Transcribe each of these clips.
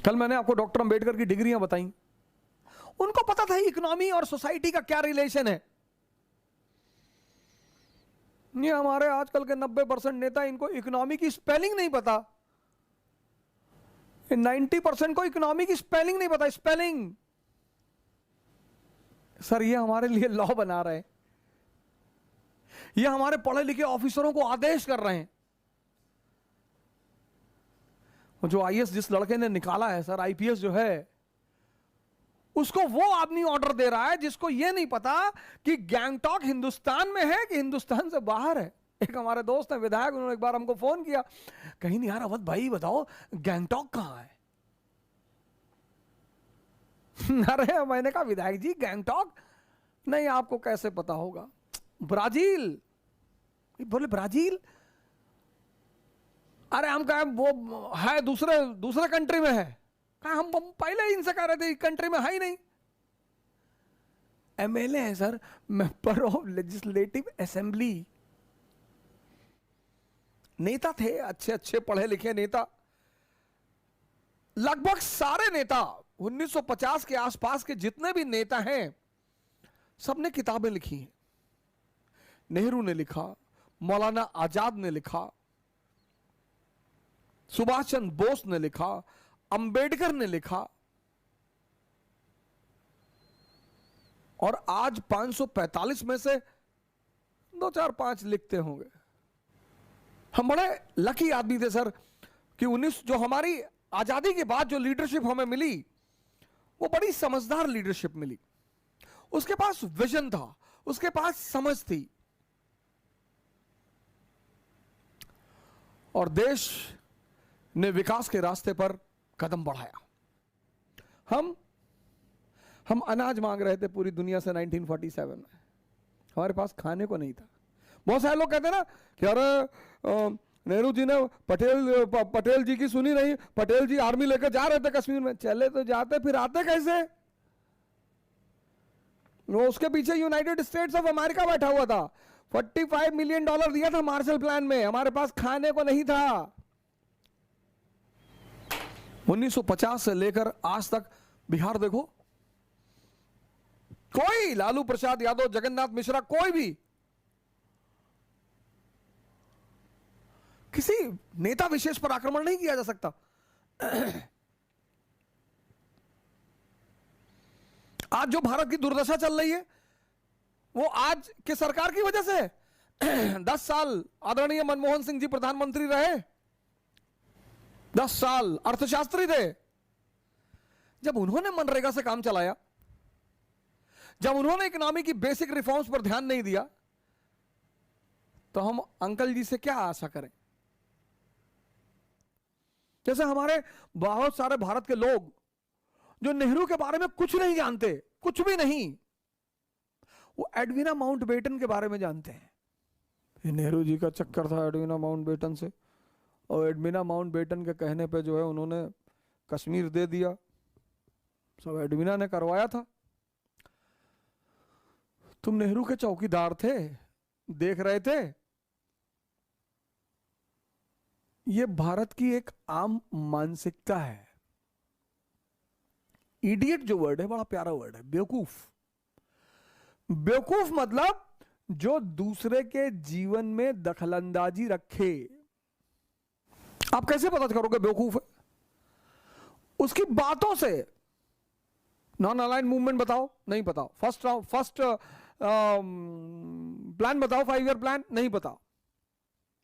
कल मैंने आपको डॉक्टर अंबेडकर की डिग्रियां बताई। उनको पता था इकोनॉमी और सोसाइटी का क्या रिलेशन है। ये हमारे आजकल के 90% नेता, इनको इकोनॉमी की स्पेलिंग नहीं पता। 90% को इकोनॉमी की स्पेलिंग नहीं पता। स्पेलिंग सर, ये हमारे लिए लॉ बना रहे हैं, ये हमारे पढ़े लिखे ऑफिसरों को आदेश कर रहे हैं। जो आईएएस जिस लड़के ने निकाला है सर, आईपीएस जो है, उसको वो आदमी ऑर्डर दे रहा है जिसको ये नहीं पता कि गैंगटॉक हिंदुस्तान में है कि हिंदुस्तान से बाहर है। एक हमारे दोस्त है विधायक, उन्होंने एक बार हमको फोन किया, कहीं नहीं यार अवध भाई बताओ गैंगटॉक कहां है। अरे मैंने कहा विधायक जी गैंगटॉक नहीं, आपको कैसे पता होगा, ब्राजील। बोले ब्राजील? अरे हम कहा वो है दूसरे कंट्री में है। कहा हम पहले ही इनसे कह रहे थे कंट्री में है ही नहीं। एमएलए है sir, member of legislative assembly, नेता थे, अच्छे अच्छे पढ़े लिखे नेता। लगभग सारे नेता 1950 के आसपास के जितने भी नेता हैं, सबने किताबें लिखी हैं। नेहरू ने लिखा, मौलाना आजाद ने लिखा, सुभाष चंद्र बोस ने लिखा, अंबेडकर ने लिखा, और आज 545 में से 2-4-5 लिखते होंगे। हम बड़े लकी आदमी थे सर कि जो हमारी आजादी के बाद जो लीडरशिप हमें मिली, वो बड़ी समझदार लीडरशिप मिली। उसके पास विजन था, उसके पास समझ थी, और देश ने विकास के रास्ते पर कदम बढ़ाया। हम अनाज मांग रहे थे पूरी दुनिया से 1947 में, हमारे पास खाने को नहीं था। बहुत सारे लोग कहते हैं ना कि अरे नेहरू जी ने पटेल जी की सुनी नहीं, पटेल जी आर्मी लेकर जा रहे थे कश्मीर में। चले तो जाते, फिर आते कैसे? वो उसके पीछे यूनाइटेड स्टेट्स ऑफ अमेरिका बैठा हुआ था, $45 मिलियन दिया था मार्शल प्लान में, हमारे पास खाने को नहीं था। 1950 से लेकर आज तक बिहार देखो, कोई लालू प्रसाद यादव, जगन्नाथ मिश्रा, कोई भी किसी नेता विशेष पर आक्रमण नहीं किया जा सकता। आज जो भारत की दुर्दशा चल रही है वो आज के सरकार की वजह से है। 10 साल आदरणीय मनमोहन सिंह जी प्रधानमंत्री रहे, 10 साल अर्थशास्त्री थे। जब उन्होंने मनरेगा से काम चलाया, जब उन्होंने इकोनॉमी की बेसिक रिफॉर्म्स पर ध्यान नहीं दिया, तो हम अंकल जी से क्या आशा करें? जैसे हमारे बहुत सारे भारत के लोग जो नेहरू के बारे में कुछ नहीं जानते, कुछ भी नहीं, वो एडविना माउंटबेटन के बारे में जानते हैं। ये नेहरू जी का चक्कर था एडविना माउंटबेटन से, और एडविना माउंटबेटन के कहने पे जो है उन्होंने कश्मीर दे दिया, सब एडविना ने करवाया था। तुम नेहरू के चौकीदार थे, देख रहे थे। ये भारत की एक आम मानसिकता है। इडियट जो वर्ड है बड़ा प्यारा वर्ड है, बेवकूफ। बेवकूफ मतलब जो दूसरे के जीवन में दखलंदाजी रखे। आप कैसे पता करोगे बेवकूफ है? उसकी बातों से। नॉन अलाइन मूवमेंट बताओ, नहीं बताओ। फर्स्ट प्लान बताओ, 5 ईयर प्लान, नहीं पता।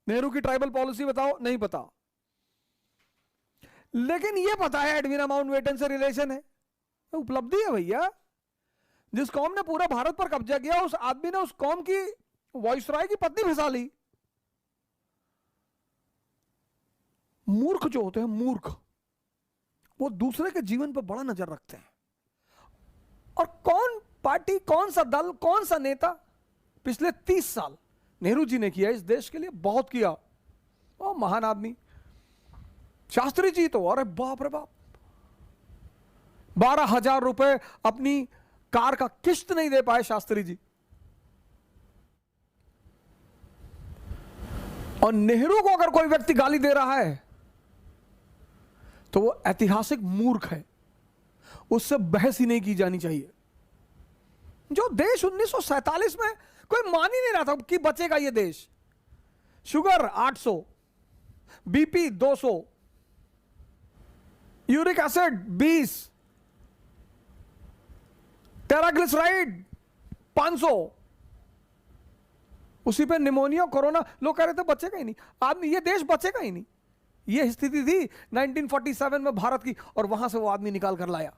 नेहरू की ट्राइबल पॉलिसी बताओ, नहीं पता। लेकिन यह पता है एडविना माउंटबेटन से रिलेशन है। उपलब्धि है भैया। जिस कौम ने पूरा भारत पर कब्जा किया, उस आदमी ने उस कौम की वाइसरॉय की पत्नी फंसा ली। मूर्ख जो होते हैं, मूर्ख, वो दूसरे के जीवन पर बड़ा नजर रखते हैं। और कौन पार्टी, कौन सा दल, कौन सा नेता पिछले 30 साल नेहरू जी ने किया इस देश के लिए? बहुत किया। ओ महान आदमी। शास्त्री जी तो अरे बाप रे बाप, 12,000 रुपए अपनी कार का किस्त नहीं दे पाए शास्त्री जी। और नेहरू को अगर कोई व्यक्ति गाली दे रहा है तो वो ऐतिहासिक मूर्ख है, उससे बहस ही नहीं की जानी चाहिए। जो देश 1947 में कोई मान ही नहीं रहा था कि बचेगा ये देश, शुगर 800, बीपी 200, यूरिक एसिड 20, टेराग्लिसराइड 500, उसी पे निमोनिया कोरोना, लोग कह रहे थे बचेगा ही नहीं आदमी, ये देश बचेगा ही नहीं। ये स्थिति थी 1947 में भारत की, और वहां से वो आदमी निकाल कर लाया।